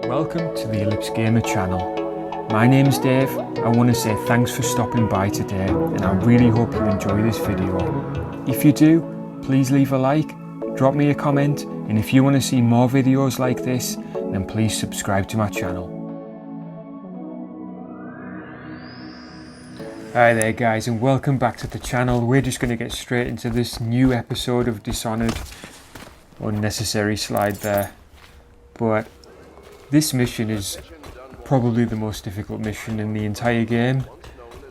Welcome to the Ellipse Gamer channel. My name's Dave. I want to say thanks for stopping by today, and I really hope you enjoy this video. If you do, please leave a like, drop me a comment, and if you want to see more videos like this, then please subscribe to my channel. Hi there guys, and welcome back to the channel. We're just going to get straight into this new episode of Dishonored. Unnecessary slide there. But this mission is probably the most difficult mission in the entire game,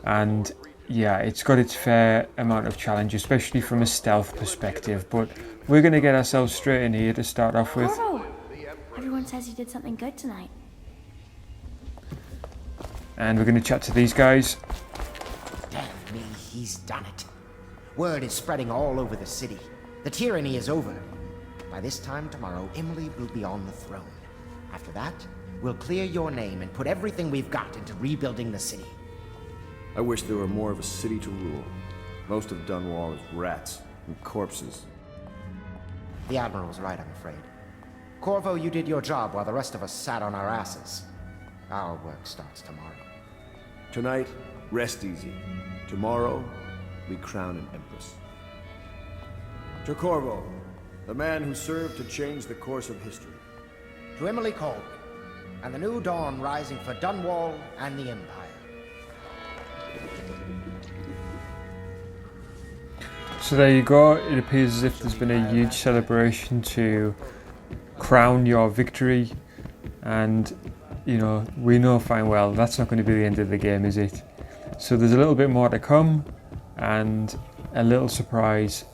and yeah, it's got its fair amount of challenge, especially from a stealth perspective, but we're going to get ourselves straight in here to start off with. Corvo! Everyone says you did something good tonight. And we're going to chat to these guys. Damn me, he's done it. Word is spreading all over the city. The tyranny is over. By this time tomorrow, Emily will be on the throne. After that, we'll clear your name and put everything we've got into rebuilding the city. I wish there were more of a city to rule. Most of Dunwall is rats and corpses. The Admiral's right, I'm afraid. Corvo, you did your job while the rest of us sat on our asses. Our work starts tomorrow. Tonight, rest easy. Tomorrow, we crown an empress. To Corvo, the man who served to change the course of history. To Emily Colby, and the new dawn rising for Dunwall and the Empire. So there you go. It appears as if there's been a huge celebration to crown your victory, and you know, we know fine well that's not going to be the end of the game, is it? So there's a little bit more to come, and a little surprise.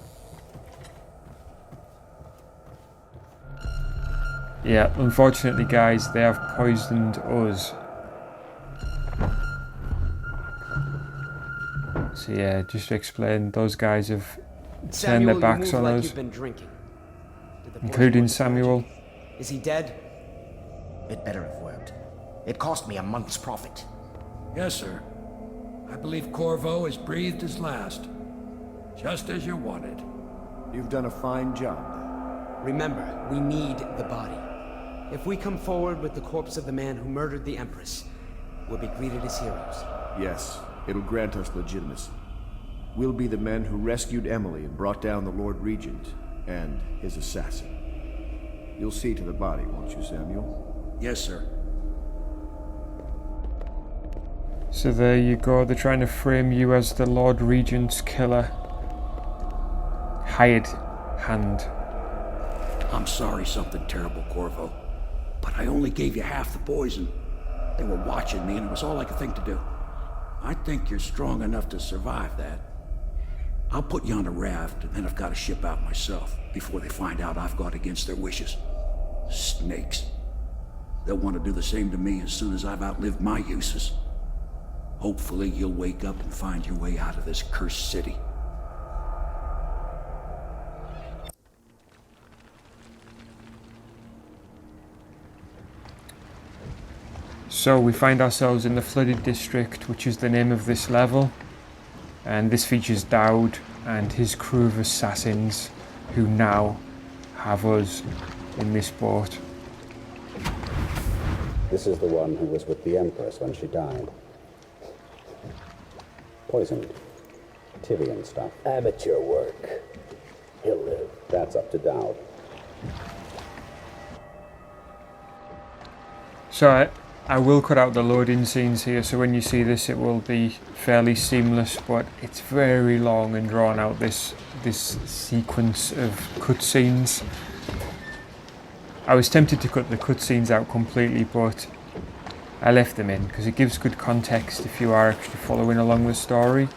Yeah, unfortunately guys, they have poisoned us. So yeah, just to explain, those guys have turned their backs on us, including Samuel. Is he dead? It better have worked. It cost me a month's profit. Yes, sir. I believe Corvo has breathed his last. Just as you wanted. You've done a fine job. Remember, we need the body. If we come forward with the corpse of the man who murdered the Empress, we'll be greeted as heroes. Yes, it'll grant us legitimacy. We'll be the men who rescued Emily and brought down the Lord Regent and his assassin. You'll see to the body, won't you, Samuel? Yes, sir. So there you go, they're trying to frame you as the Lord Regent's killer. Hired hand. I'm sorry something terrible, Corvo. But I only gave you half the poison. They were watching me and it was all I could think to do. I think you're strong enough to survive that. I'll put you on a raft and then I've got to ship out myself before they find out I've gone against their wishes. Snakes. They'll want to do the same to me as soon as I've outlived my uses. Hopefully you'll wake up and find your way out of this cursed city. So we find ourselves in the flooded district, which is the name of this level, and this features Dowd and his crew of assassins who now have us in this boat. This is the one who was with the Empress when she died. Poisoned. Tivian stuff. Amateur work. He'll live. That's up to Dowd. So I will cut out the loading scenes here, so when you see this it will be fairly seamless, but it's very long and drawn out, this sequence of cutscenes. I was tempted to cut the cutscenes out completely, but I left them in because it gives good context if you are actually following along the story.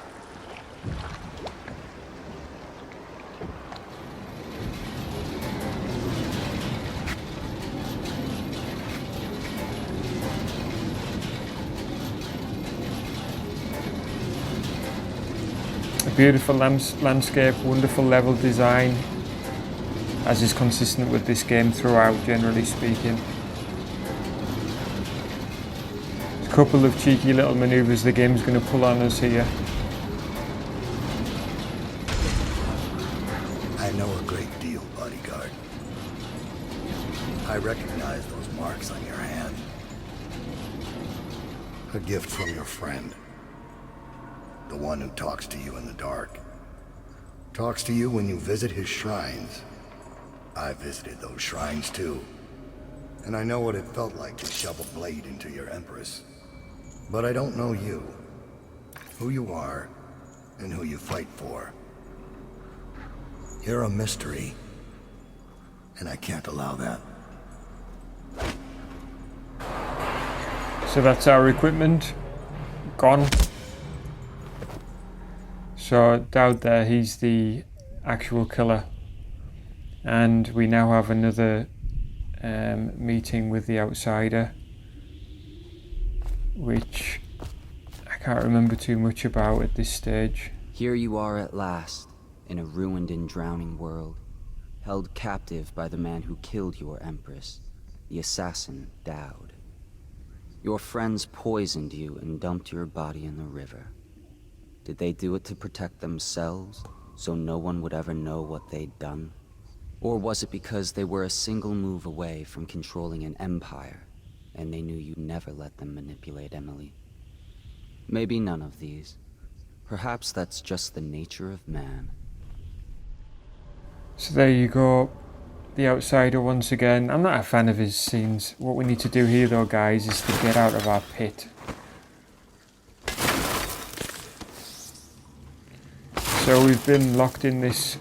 A beautiful landscape, wonderful level design, as is consistent with this game throughout, generally speaking. A couple of cheeky little maneuvers the game's going to pull on us here. I know a great deal, bodyguard. I recognize those marks on your hand. A gift from your friend. The one who talks to you in the dark. Talks to you when you visit his shrines. I visited those shrines too. And I know what it felt like to shove a blade into your Empress. But I don't know you. Who you are, and who you fight for. You're a mystery. And I can't allow that. So that's our equipment. Gone. So Dowd there, he's the actual killer. And we now have another meeting with the outsider, which I can't remember too much about at this stage. Here you are at last, in a ruined and drowning world, held captive by the man who killed your Empress, the assassin Dowd. Your friends poisoned you and dumped your body in the river. Did they do it to protect themselves, so no one would ever know what they'd done? Or was it because they were a single move away from controlling an empire, and they knew you'd never let them manipulate Emily? Maybe none of these. Perhaps that's just the nature of man. So there you go, the outsider once again. I'm not a fan of his scenes. What we need to do here though, guys, is to get out of our pit. So we've been locked in this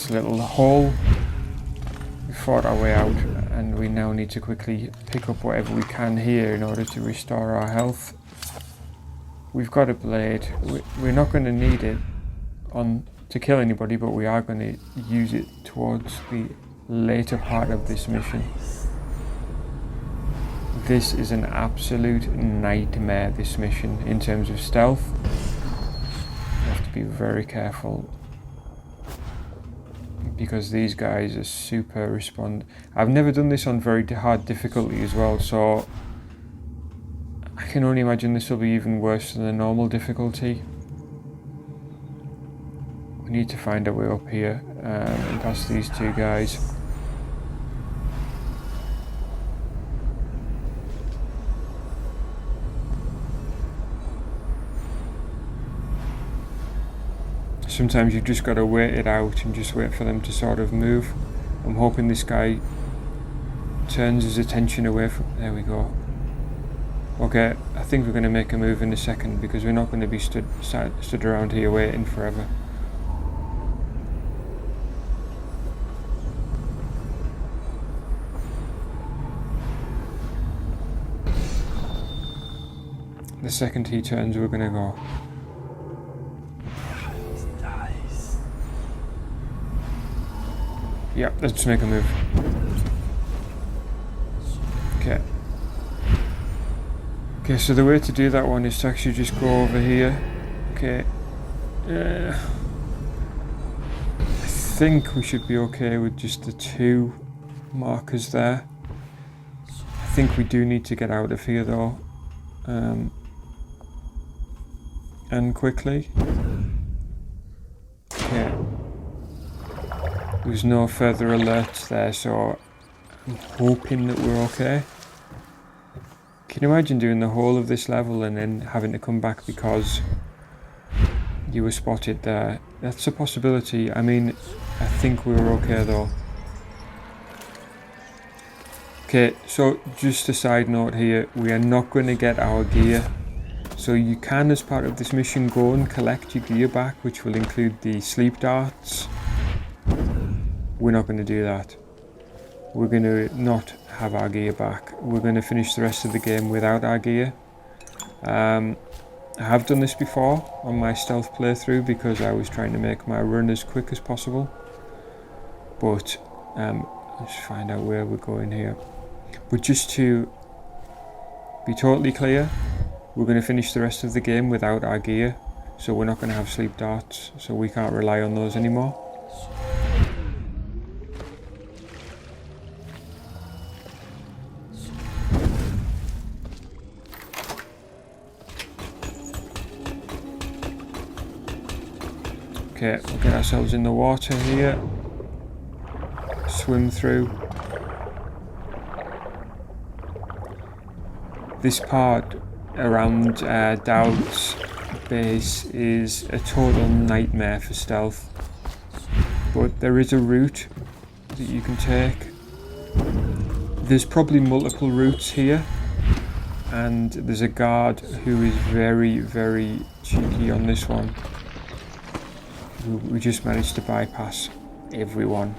little hole. We fought our way out, and we now need to quickly pick up whatever we can here in order to restore our health. We've got a blade. We're not going to need it to kill anybody, but we are going to use it towards the later part of this mission. This is an absolute nightmare, this mission, in terms of stealth. You have to be very careful, because these guys are super respond. I've never done this on very hard difficulty as well, so I can only imagine this will be even worse than the normal difficulty. We need to find a way up here and past these two guys. Sometimes you've just got to wait it out and just wait for them to sort of move. I'm hoping this guy turns his attention away from... There we go. Okay, I think we're going to make a move in a second, because we're not going to be stood around here waiting forever. The second he turns, we're going to go. Yeah, let's make a move. Okay. Okay, so the way to do that one is to actually just go over here. Okay. I think we should be okay with just the two markers there. I think we do need to get out of here though. And quickly. Okay. There's no further alerts there, so I'm hoping that we're okay. Can you imagine doing the whole of this level and then having to come back because you were spotted there? That's a possibility. I mean, I think we were okay though. Okay, so just a side note here, we are not going to get our gear. So you can, as part of this mission, go and collect your gear back, which will include the sleep darts. We're not going to do that. We're going to not have our gear back. We're going to finish the rest of the game without our gear. I have done this before on my stealth playthrough because I was trying to make my run as quick as possible. But let's find out where we're going here. But just to be totally clear, we're going to finish the rest of the game without our gear. So we're not going to have sleep darts, so we can't rely on those anymore. Okay, we'll get ourselves in the water here. swim through. This part around Dowd's base is a total nightmare for stealth, but there is a route that you can take. There's probably multiple routes here, and there's a guard who is very, very cheeky on this one. We just managed to bypass everyone.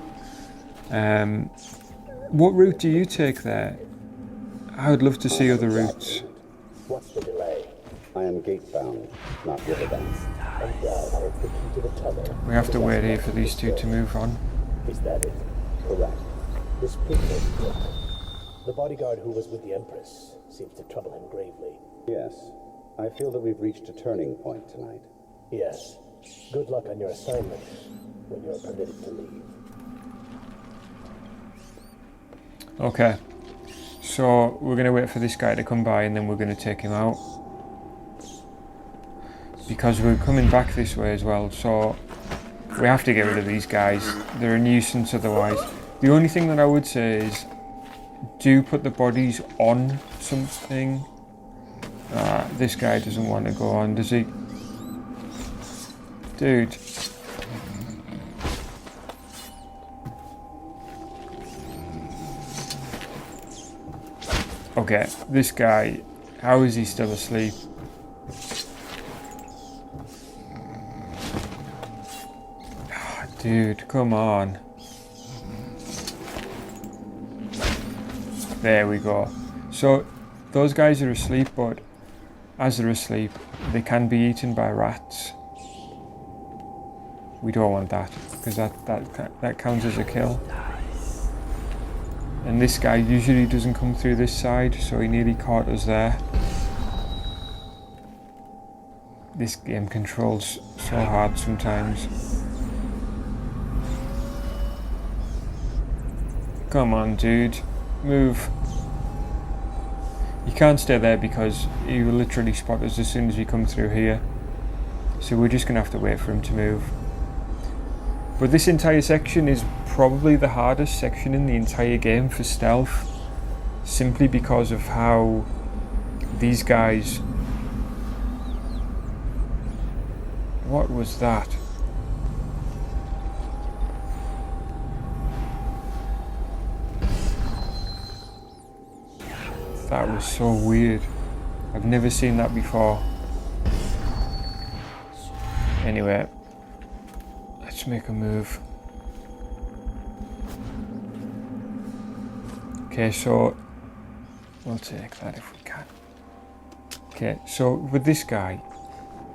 What route do you take there? I would love to see other routes. What's the delay? I am gate-bound, not river-bound. And Dowd holds the key to the tunnel. We have to wait here for these two to move on. Is that it? Correct. This prisoner book. The bodyguard who was with the Empress seems to trouble him gravely. Yes. I feel that we've reached a turning point tonight. Yes. Good luck on your assignment when you're permitted to leave. Okay. So we're going to wait for this guy to come by and then we're going to take him out. Because we're coming back this way as well, so we have to get rid of these guys. They're a nuisance otherwise. The only thing that I would say is do put the bodies on something. This guy doesn't want to go on, does he? Dude. Okay, this guy, how is he still asleep? Dude, come on. There we go. So, those guys are asleep, but as they're asleep, they can be eaten by rats. We don't want that, because that counts as a kill. And this guy usually doesn't come through this side, so he nearly caught us there. This game controls so hard sometimes. Come on, dude. Move. You can't stay there because he will literally spot us as soon as we come through here. So we're just going to have to wait for him to move. But this entire section is probably the hardest section in the entire game for stealth. Simply because of how these guys... What was that? That was so weird. I've never seen that before. Anyway, let's make a move. Okay, so we'll take that if we can. Okay, so with this guy,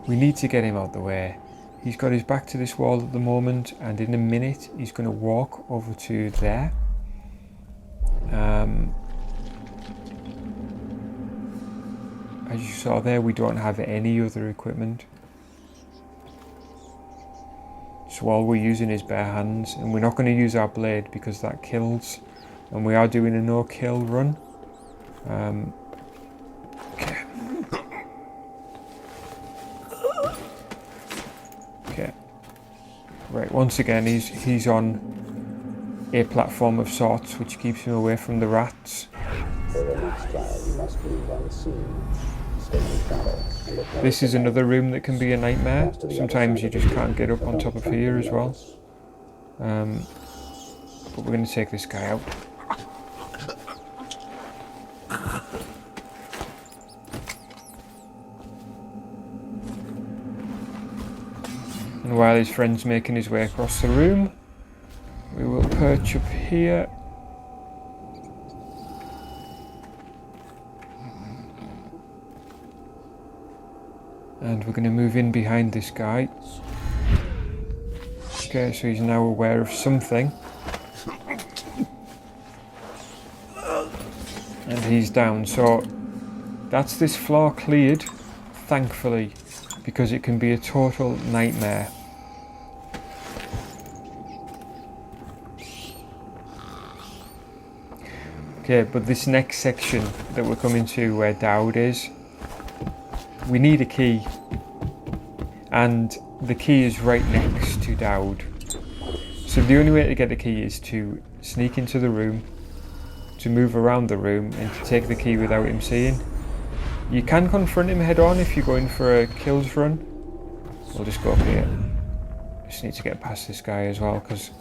we need to get him out the way. He's got his back to this wall at the moment, and in a minute he's going to walk over to there. As you saw there, we don't have any other equipment. So all we're using is bare hands, and we're not going to use our blade because that kills. And we are doing a no-kill run. Okay. Okay. Right, once again, he's on a platform of sorts, which keeps him away from the rats. For the next trial, you must move unseen. Stay in shadow. This is another room that can be a nightmare. Sometimes you just can't get up on top of here as well. But we're going to take this guy out. And while his friend's making his way across the room, we will perch up here. And we're going to move in behind this guy. Okay, so he's now aware of something. And he's down, so that's this floor cleared, thankfully, because it can be a total nightmare. Okay, but this next section that we're coming to where Dowd is, we need a key, and the key is right next to Dowd. So the only way to get the key is to sneak into the room, to move around the room, and to take the key without him seeing. You can confront him head on if you're going for a kills run. We'll just go up here. Just need to get past this guy as well, because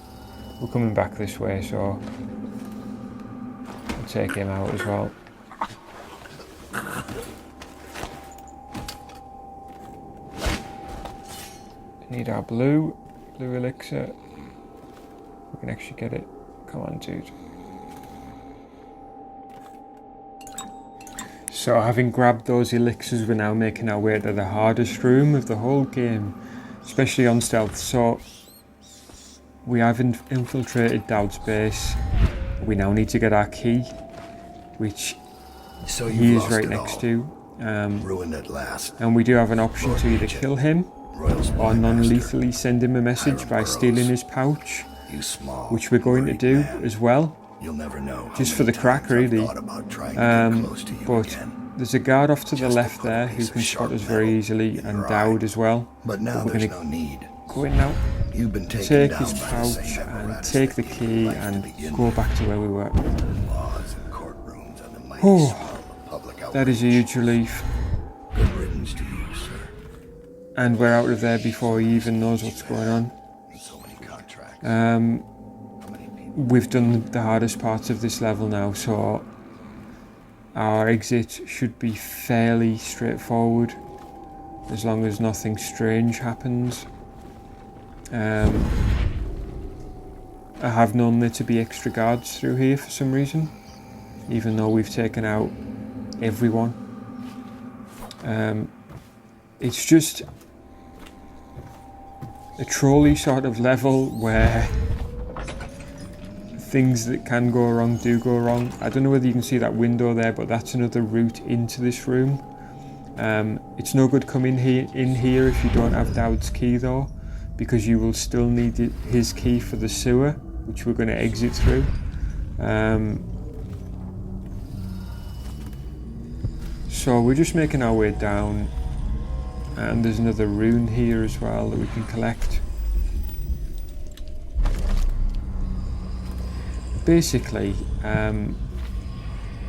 we're coming back this way, so I'll take him out as well. Need our blue elixir. We can actually get it. Come on, dude. So having grabbed those elixirs, we're now making our way to the hardest room of the whole game, especially on stealth. So we have infiltrated Dowd's base. We now need to get our key, which he is right next to. Ruined at last. And we do have an option to either kill him or non-lethally send him a message by stealing his pouch, which we're going to do as well. You'll never know. Just for the crack, really. But there's a guard off to the left there who can spot us very easily, and Dowd as well. But now there's no need. Go in now. You've been taken take down his by pouch and take the key and go back to where we were. Laws and courtrooms and the mighty smell of public outrage. That is a huge relief. Good riddance to you, sir. And we're out of there before he even knows what's going on. So many contracts. We've done the hardest parts of this level now, so our exit should be fairly straightforward, as long as nothing strange happens. I have known there to be extra guards through here for some reason, even though we've taken out everyone. It's just a trolley sort of level where things that can go wrong do go wrong. I don't know whether you can see that window there, but that's another route into this room. It's no good coming in here if you don't have Dowd's key though, because you will still need his key for the sewer, which we're going to exit through. So we're just making our way down, and there's another rune here as well that we can collect. Basically,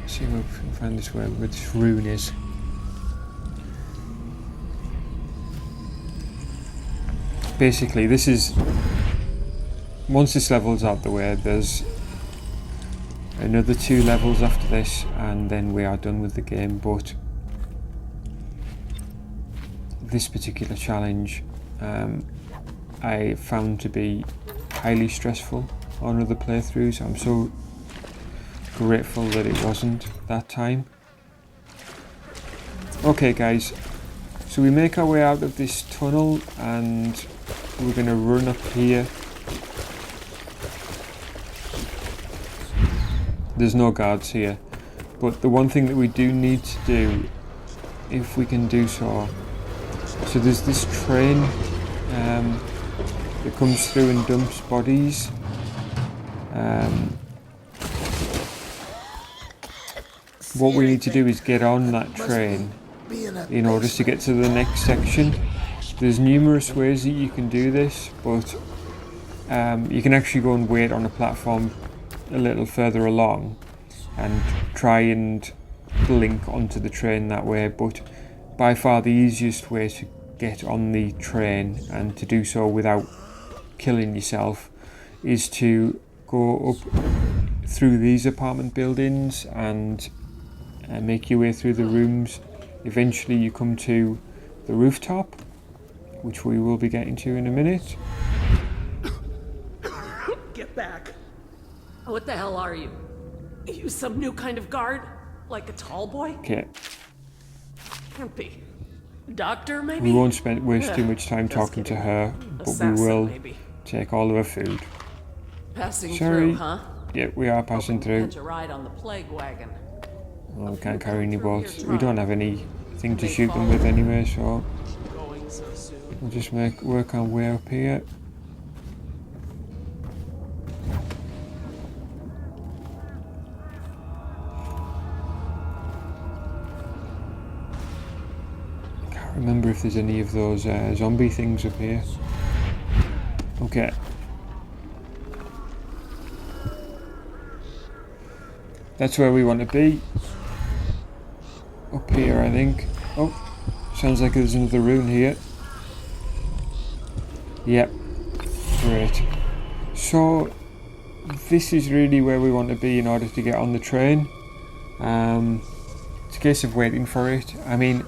see if we can find this where this rune is. Basically, this is, once this level's out the way, there's another 2 levels after this, and then we are done with the game. But this particular challenge I found to be highly stressful on other playthroughs. I'm so grateful that it wasn't that time. Okay guys, so we make our way out of this tunnel and we're going to run up here. There's no guards here, but the one thing that we do need to do, if we can do so there's this train that comes through and dumps bodies. What we need to do is get on that train in order to get to the next section. There's numerous ways that you can do this, but you can actually go and wait on a platform a little further along and try and blink onto the train that way, but by far the easiest way to get on the train, and to do so without killing yourself, is to go up through these apartment buildings and make your way through the rooms. Eventually you come to the rooftop, which we will be getting to in a minute. Get back. What the hell are you? Are you some new kind of guard? Like a tall boy? Okay. Can't be. Doctor, maybe? We won't waste too much time talking to her, but we will take all of her food. Passing Sorry. through, huh? Yeah, we are passing through. Catch a ride on the plague wagon. Well, we can't carry any bolts. We don't have anything to shoot them with anyway, so we'll just work our way up here. Remember if there's any of those zombie things up here. Okay. That's where we want to be. Up here, I think. Oh, sounds like there's another rune here. Yep. Great. So, this is really where we want to be in order to get on the train. It's a case of waiting for it. I mean,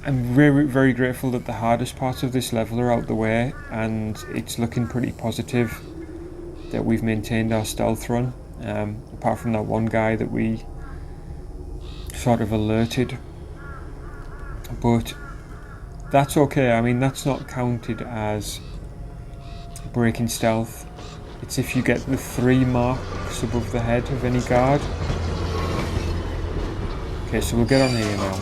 I'm very, very grateful that the hardest parts of this level are out the way, and it's looking pretty positive that we've maintained our stealth run, apart from that one guy that we sort of alerted. But that's okay. I mean, that's not counted as breaking stealth. It's if you get the 3 marks above the head of any guard. Okay, so we'll get on here now.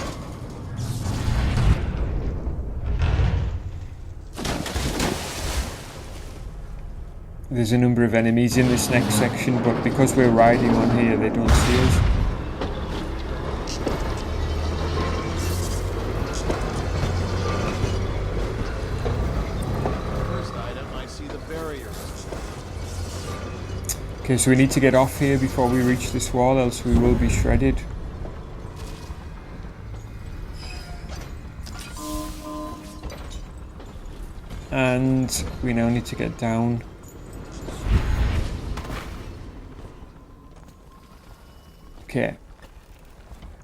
There's a number of enemies in this next section, but because we're riding on here, they don't see us. First item, I see the barriers. Okay, so we need to get off here before we reach this wall, else we will be shredded. And we now need to get down. Okay.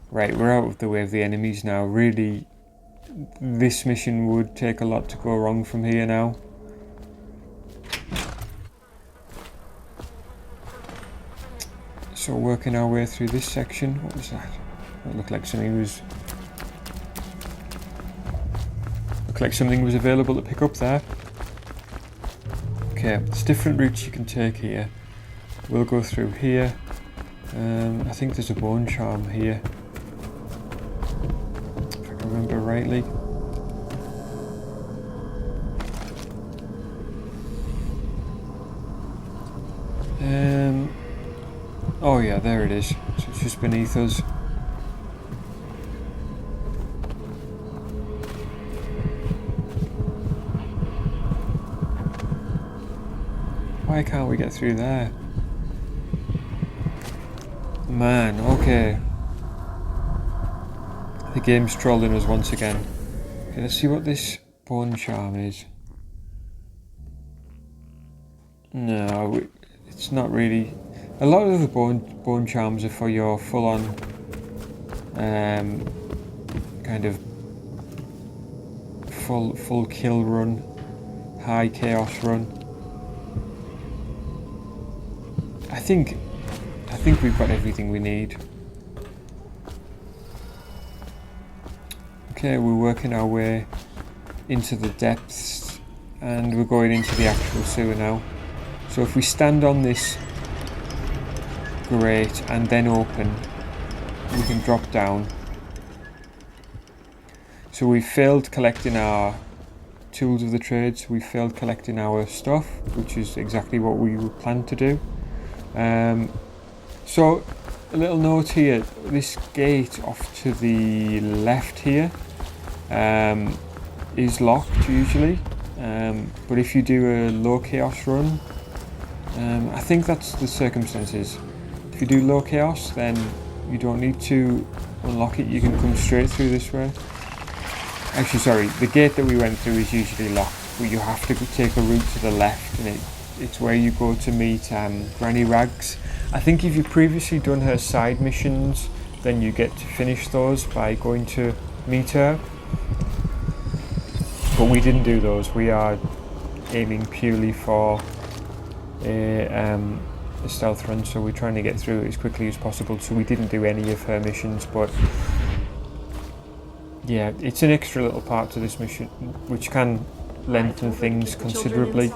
Right, we're out of the way of the enemies now. Really, this mission would take a lot to go wrong from here now. So working our way through this section. What was that? That looked like something was... Looked like something was available to pick up there. Okay, there's different routes you can take here. We'll go through here. I think there's a bone charm here, if I can remember rightly. Oh yeah, there it is. So it's just beneath us. Why can't we get through there? Man, okay. The game's trolling us once again. Okay, let's see what this bone charm is. No, it's not really. A lot of the bone charms are for your full-on kind of full kill run, high chaos run. I think we've got everything we need. Okay, we're working our way into the depths and we're going into the actual sewer now. So if we stand on this grate and then open, we can drop down. So we failed collecting our tools of the trade, so we failed collecting our stuff, which is exactly what we planned to do. So a little note here, this gate off to the left here is locked usually, but if you do a low chaos run, I think that's the circumstances. If you do low chaos, then you don't need to unlock it, you can come straight through this way. Actually, sorry, the gate that we went through is usually locked, but you have to take a route to the left, and it's where you go to meet Granny Rags. I think if you've previously done her side missions, then you get to finish those by going to meet her. But we didn't do those. We are aiming purely for a stealth run, so we're trying to get through it as quickly as possible. So we didn't do any of her missions, but yeah, it's an extra little part to this mission, which can lengthen things considerably.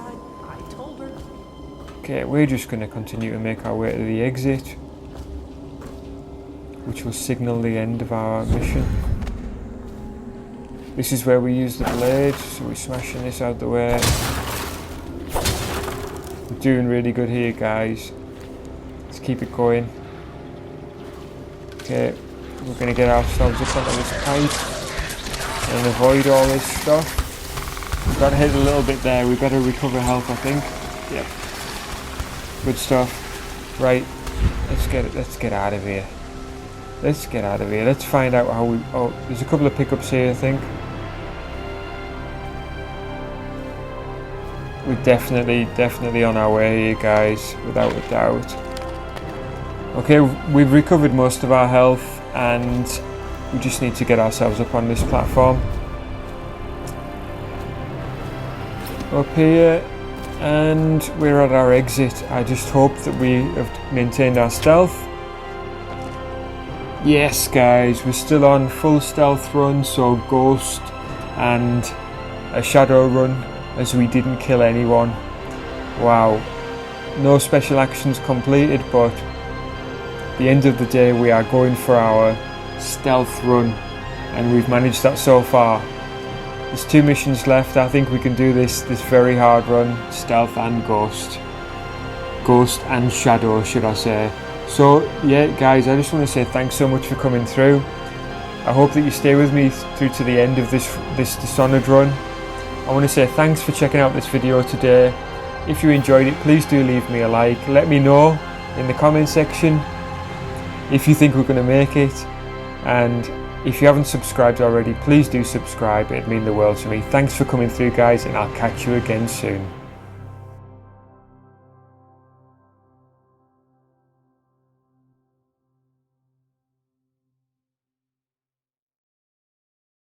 Okay, we're just going to continue to make our way to the exit, which will signal the end of our mission. This is where we use the blade, so we're smashing this out the way. We're doing really good here, guys. Let's keep it going. Okay, we're going to get ourselves up onto this pipe and avoid all this stuff. We've got hit a little bit there, we better recover health, I think. Yep. Good stuff. Right, Let's get out of here. Let's get out of here. Let's find out how we... Oh, there's a couple of pickups here, I think. We're definitely on our way here, guys, without a doubt. Okay, we've recovered most of our health, and we just need to get ourselves up on this platform. Up here, and we're at our exit. I just hope that we have maintained our stealth. Yes, guys, we're still on full stealth run, so ghost and a shadow run, as we didn't kill anyone. Wow, no special actions completed, but at the end of the day we are going for our stealth run, and we've managed that so far. There's 2 missions left. I think we can do this very hard run, stealth and ghost and shadow, should I say. So yeah, guys, I just want to say thanks so much for coming through. I hope that you stay with me through to the end of this Dishonored run. I want to say thanks for checking out this video today. If you enjoyed it, please do leave me a like. Let me know in the comment section if you think we're going to make it, and if you haven't subscribed already, please do subscribe. It'd mean the world to me. Thanks for coming through, guys, and I'll catch you again soon.